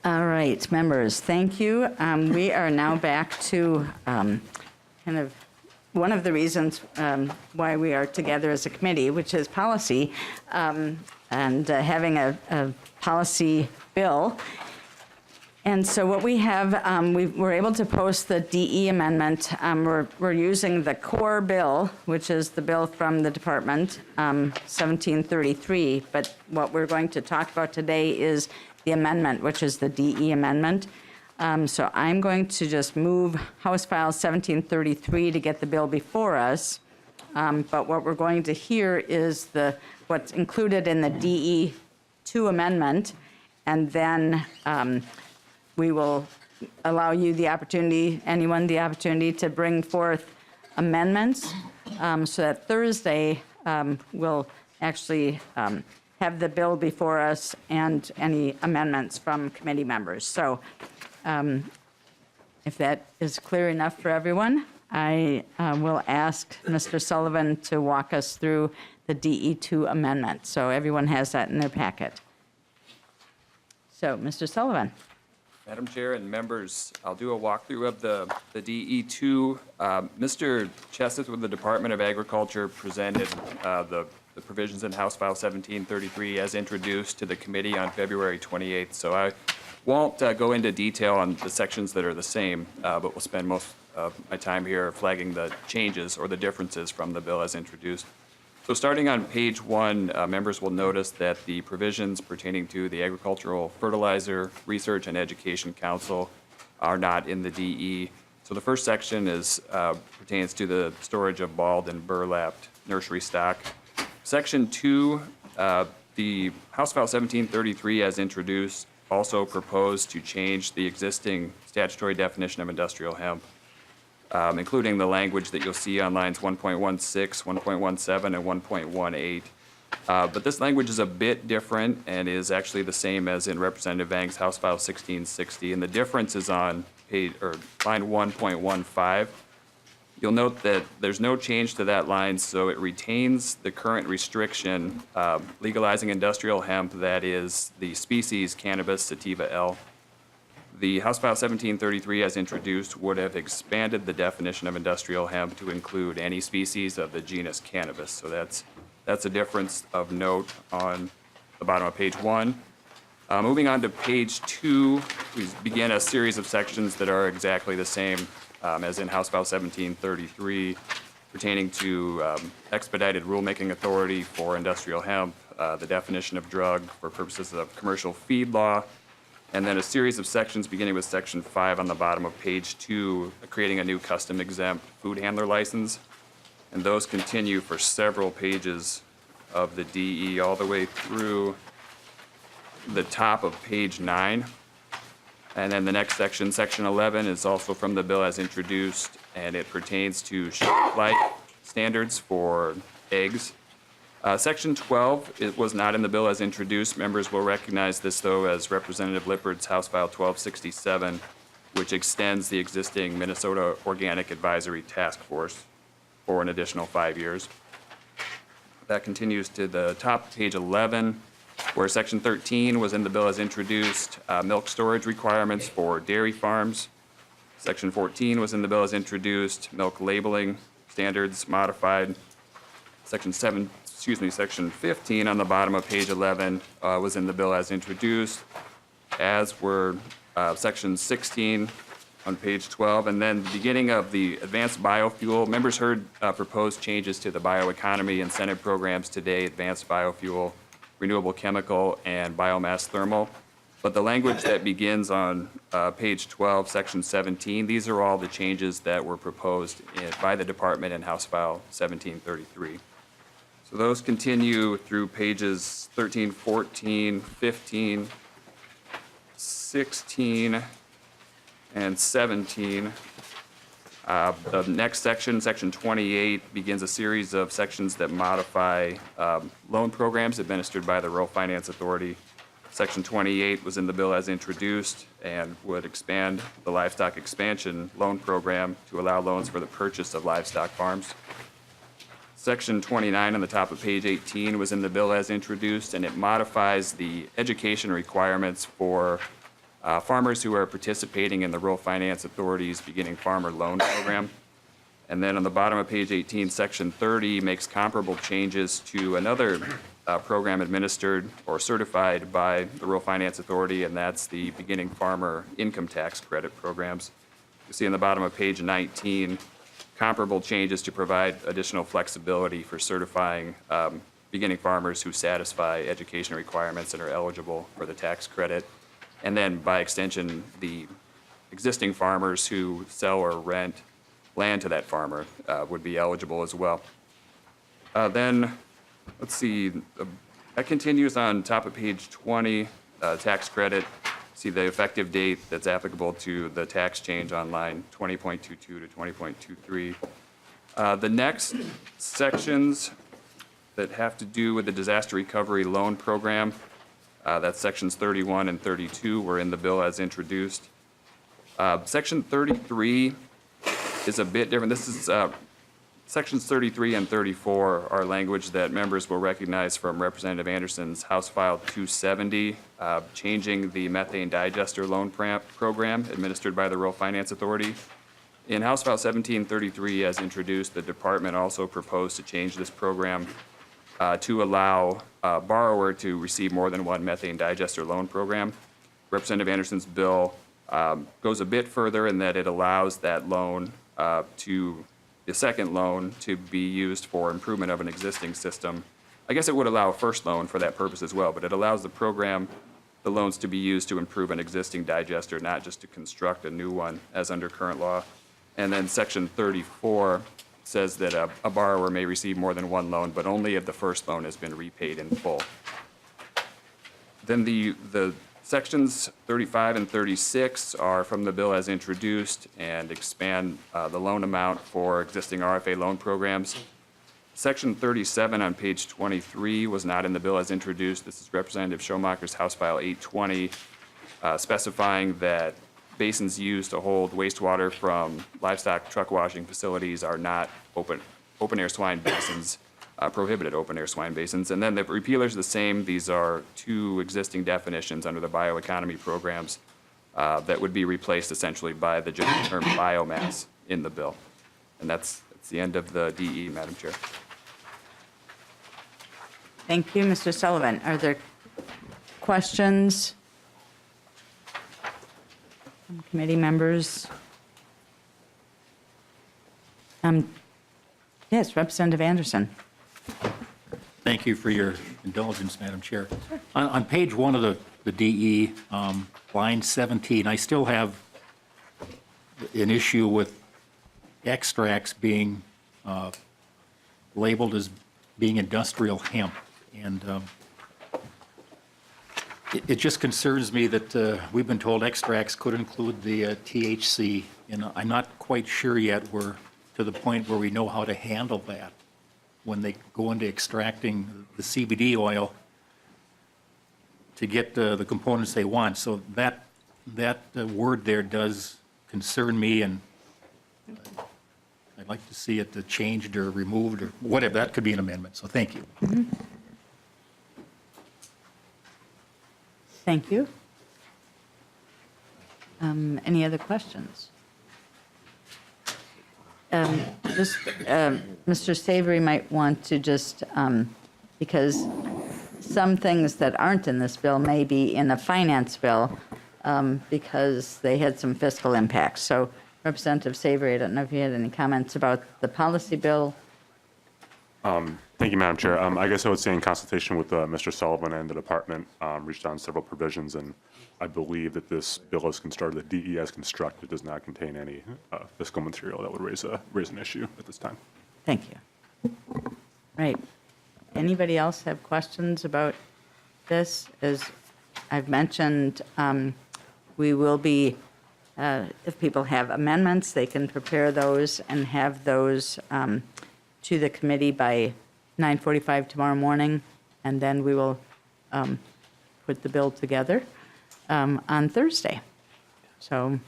All right, members, thank you. We are now back to kind of one of the reasons why we are together as a committee, which is policy, and having a policy bill. And so what we have, we were able to post the DE amendment. We're using the core bill, which is the bill from the department, 1733. But what we're going to talk about today is the amendment, which is the DE amendment. So I'm going to just move House File 1733 to get the bill before us. But what we're going to hear is what's included in the DE2 amendment, and then we will allow you the opportunity, anyone the opportunity to bring forth amendments, so that Thursday we'll actually have the bill before us and any amendments from committee members. So if that is clear enough for everyone, I will ask Mr. Sullivan to walk us through the DE2 amendment. So everyone has that in their packet. So, Mr. Sullivan. Madam Chair and members, I'll do a walkthrough of the DE2. Mr. Cheseth with the Department of Agriculture presented the provisions in House File 1733 as introduced to the committee on February 28th. So I won't go into detail on the sections that are the same, but we'll spend most of my time here flagging the changes or the differences from the bill as introduced. So starting on page 1, members will notice that the provisions pertaining to the Agricultural Fertilizer Research and Education Council are not in the DE. So the first section pertains to the storage of balled and burlapped nursery stock. Section 2, the House File 1733 as introduced also proposed to change the existing statutory definition of industrial hemp, including the language that you'll see on lines 1.16, 1.17, and 1.18. But this language is a bit different and is actually the same as in Representative Vang's House File 1660, and the difference is on line 1.15. You'll note that there's no change to that line, so it retains the current restriction legalizing industrial hemp, that is the species cannabis sativa L. The House File 1733 as introduced would have expanded the definition of industrial hemp to include any species of the genus cannabis. So that's a difference of note on the bottom of page 1. Moving on to page 2, we begin a series of sections that are exactly the same as in House File 1733, pertaining to expedited rulemaking authority for industrial hemp, the definition of drug for purposes of commercial feed law, and then a series of sections beginning with section 5 on the bottom of page 2, creating a new custom exempt food handler license. And those continue for several pages of the DE all the way through the top of page 9. And then the next section, section 11, is also from the bill as introduced, and it pertains to shelf life standards for eggs. Section 12, it was not in the bill as introduced. Members will recognize this, though, as Representative Lippard's House File 1267, which extends the existing Minnesota Organic Advisory Task Force for an additional 5 years. That continues to the top of page 11, where Section 13 was in the bill as introduced, milk storage requirements for dairy farms. Section 14 was in the bill as introduced, milk labeling standards modified. Section 15 on the bottom of page 11 was in the bill as introduced, as were Section 16 on page 12. And then the beginning of the advanced biofuel. Members heard proposed changes to the bioeconomy incentive programs today, advanced biofuel, renewable chemical, and biomass thermal. But the language that begins on page 12, section 17, these are all the changes that were proposed by the department in House File 1733. So those continue through pages 13, 14, 15, 16, and 17. The next section, section 28, begins a series of sections that modify loan programs administered by the Rural Finance Authority. Section 28 was in the bill as introduced and would expand the livestock expansion loan program to allow loans for the purchase of livestock farms. Section 29 on the top of page 18 was in the bill as introduced, and it modifies the education requirements for farmers who are participating in the Rural Finance Authority's Beginning Farmer Loan Program. And then on the bottom of page 18, section 30 makes comparable changes to another program administered or certified by the Rural Finance Authority, and that's the Beginning Farmer Income Tax Credit programs. You see on the bottom of page 19, comparable changes to provide additional flexibility for certifying beginning farmers who satisfy education requirements and are eligible for the tax credit. And then by extension, the existing farmers who sell or rent land to that farmer would be eligible as well. Then, let's see, that continues on top of page 20, tax credit. See the effective date that's applicable to the tax change on line 20.22 to 20.23. The next sections that have to do with the disaster recovery loan program, that's sections 31 and 32 were in the bill as introduced. Section 33 is a bit different. This is sections 33 and 34 are language that members will recognize from Representative Anderson's House File 270, changing the methane digester loan program administered by the Rural Finance Authority. In House File 1733, as introduced, the department also proposed to change this program to allow a borrower to receive more than one methane digester loan program. Representative Anderson's bill goes a bit further in that it allows that loan the second loan to be used for improvement of an existing system. I guess it would allow a first loan for that purpose as well, but it allows the loans to be used to improve an existing digester, not just to construct a new one as under current law. And then section 34 says that a borrower may receive more than one loan, but only if the first loan has been repaid in full. Then the sections 35 and 36 are from the bill as introduced and expand the loan amount for existing RFA loan programs. Section 37 on page 23 was not in the bill as introduced. This is Representative Schomaker's House File 820, specifying that basins used to hold wastewater from livestock truck washing facilities are not open-air swine basins, prohibited open-air swine basins. And then the repealers are the same. These are two existing definitions under the bioeconomy programs that would be replaced essentially by the general term biomass in the bill. And that's the end of the DE, Madam Chair. Thank you, Mr. Sullivan. Are there questions from committee members? Yes, Representative Anderson. Thank you for your indulgence, Madam Chair. On page 1 of the DE, line 17, I still have an issue with extracts being labeled as being industrial hemp. And it just concerns me that we've been told extracts could include the THC, and I'm not quite sure yet we're to the point where we know how to handle that when they go into extracting the CBD oil to get the components they want. So that word there does concern me, and I'd like to see it changed or removed or whatever. That could be an amendment, so thank you. Mm-hmm. Thank you. Any other questions? Mr. Savory might want to just, because some things that aren't in this bill may be in a finance bill because they had some fiscal impacts. So Representative Savory, I don't know if you had any comments about the policy bill. Thank you, Madam Chair. I guess I would say in consultation with Mr. Sullivan and the department, reached on several provisions, and I believe that this bill is constructed, the DE as constructed, does not contain any fiscal material that would raise an issue at this time. Thank you. Right. Anybody else have questions about this? As I've mentioned, we will be, if people have amendments, they can prepare those and have those to the committee by 9:45 tomorrow morning, and then we will put the bill together on Thursday. So,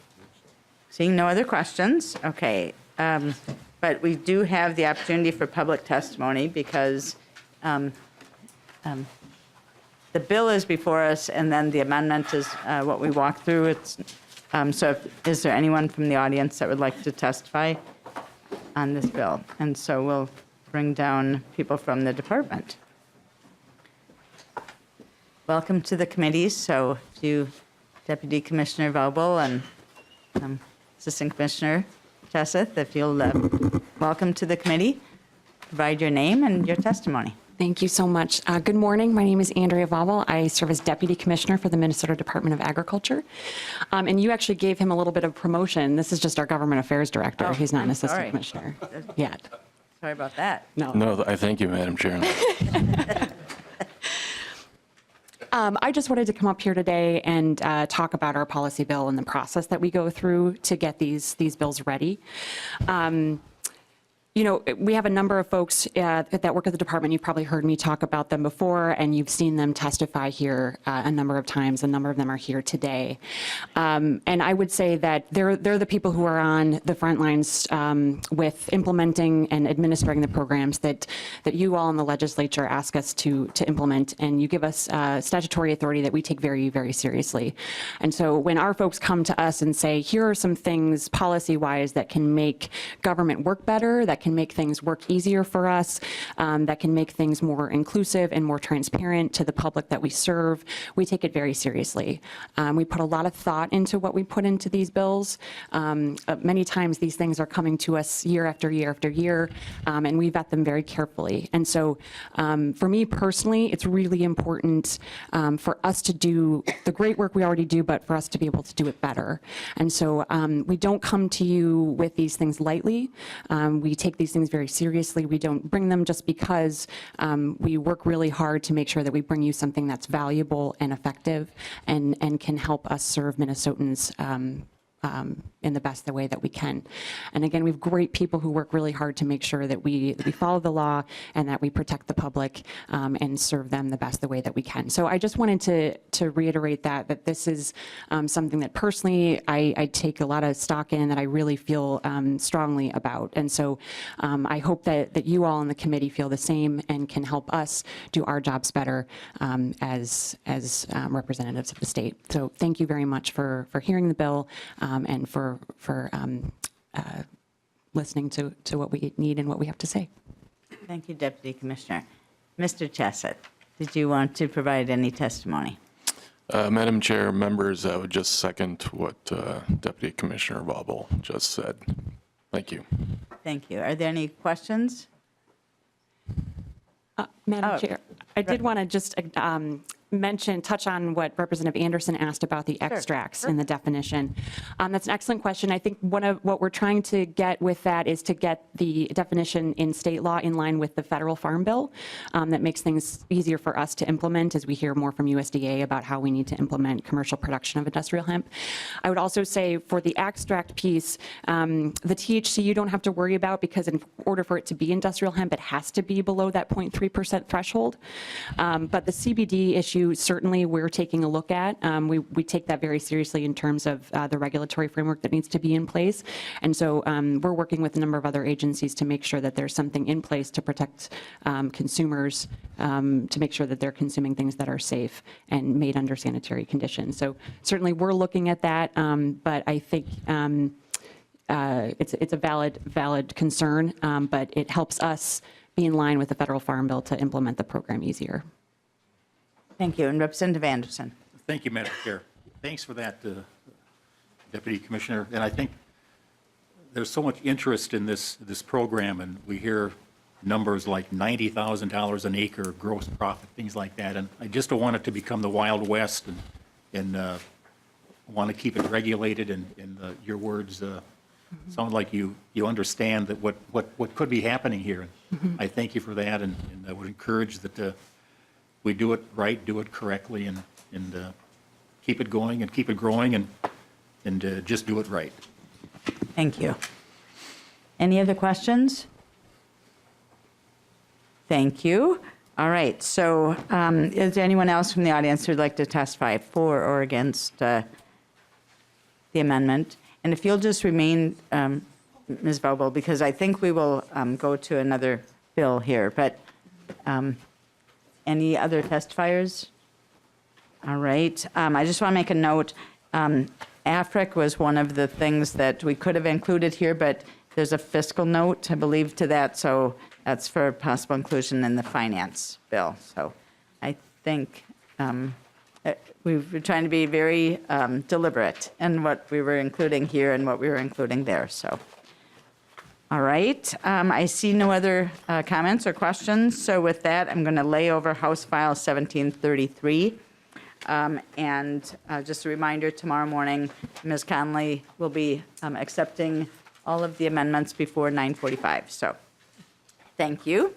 seeing no other questions, okay. But we do have the opportunity for public testimony because the bill is before us, and then the amendment is what we walk through. So is there anyone from the audience that would like to testify on this bill? And so we'll bring down people from the department. Welcome to the committee. So you, Deputy Commissioner Vaubel and Assistant Commissioner Cheseth, if you'll welcome to the committee, provide your name and your testimony. Thank you so much. Good morning. My name is Andrea Vaubel. I serve as Deputy Commissioner for the Minnesota Department of Agriculture. And you actually gave him a little bit of promotion. This is just our Government Affairs Director. Oh, He's not an I'm Assistant sorry. Commissioner yet. Sorry about that. No, I thank you, Madam Chair. I just wanted to come up here today and talk about our policy bill and the process that we go through to get these bills ready. You know, we have a number of folks that work at the department. You've probably heard me talk about them before, and you've seen them testify here a number of times. A number of them are here today. And I would say that they're the people who are on the front lines with implementing and administering the programs that you all in the legislature ask us to implement, and you give us statutory authority that we take very, very seriously. And so when our folks come to us and say, here are some things policy-wise that can make government work better, that can make things work easier for us, that can make things more inclusive and more transparent to the public that we serve, we take it very seriously. We put a lot of thought into what we put into these bills. Many times these things are coming to us year after year after year, and we vet them very carefully. And so for me personally, it's really important for us to do the great work we already do, but for us to be able to do it better. And so we don't come to you with these things lightly. We take these things very seriously. We don't bring them just because we work really hard to make sure that we bring you something that's valuable and effective and can help us serve Minnesotans in the best the way that we can. And again, we have great people who work really hard to make sure that we follow the law and that we protect the public and serve them the best the way that we can. So I just wanted to reiterate that this is something that personally I take a lot of stock in, that I really feel strongly about. And so I hope that you all in the committee feel the same and can help us do our jobs better as representatives of the state. So thank you very much for hearing the bill and for listening to what we need and what we have to say. Thank you, Deputy Commissioner. Mr. Cheseth, did you want to provide any testimony? Madam Chair, members, I would just second what Deputy Commissioner Vaubel just said. Thank you. Thank you. Are there any questions? Madam Chair, I did want to just touch on what Representative Anderson asked about the extracts in the definition. That's an excellent question. I think one of what we're trying to get with that is to get the definition in state law in line with the federal farm bill. That makes things easier for us to implement as we hear more from USDA about how we need to implement commercial production of industrial hemp. I would also say for the extract piece, the THC you don't have to worry about, because in order for it to be industrial hemp, it has to be below that 0.3% threshold. But the CBD issue, certainly we're taking a look at. We take that very seriously in terms of the regulatory framework that needs to be in place. And so we're working with a number of other agencies to make sure that there's something in place to protect consumers, to make sure that they're consuming things that are safe and made under sanitary conditions. So certainly we're looking at that, but I think it's a valid concern, but it helps us be in line with the federal farm bill to implement the program easier. Thank you. And Representative Anderson. Thank you, Madam Chair. Thanks for that, Deputy Commissioner. And I think there's so much interest in this program, and we hear numbers like $90,000 an acre gross profit, things like that. And I just don't want it to become the Wild West, and want to keep it regulated. And your words sound like you understand that what could be happening here. I thank you for that, and I would encourage that we do it right, do it correctly, and keep it going and keep it growing, and just do it right. Thank you. Any other questions? Thank you. All right. So is there anyone else from the audience who'd like to testify for or against the amendment? And if you'll just remain, Ms. Vaubel, because I think we will go to another bill here. But any other testifiers? All right. I just want to make a note. AFRIC was one of the things that we could have included here, but there's a fiscal note, I believe, to that. So that's for possible inclusion in the finance bill. So I think we were trying to be very deliberate in what we were including here and what we were including there. So, all right. I see no other comments or questions. So with that, I'm going to lay over House File 1733. And just a reminder, tomorrow morning, Ms. Conley will be accepting all of the amendments before 9:45. So thank you.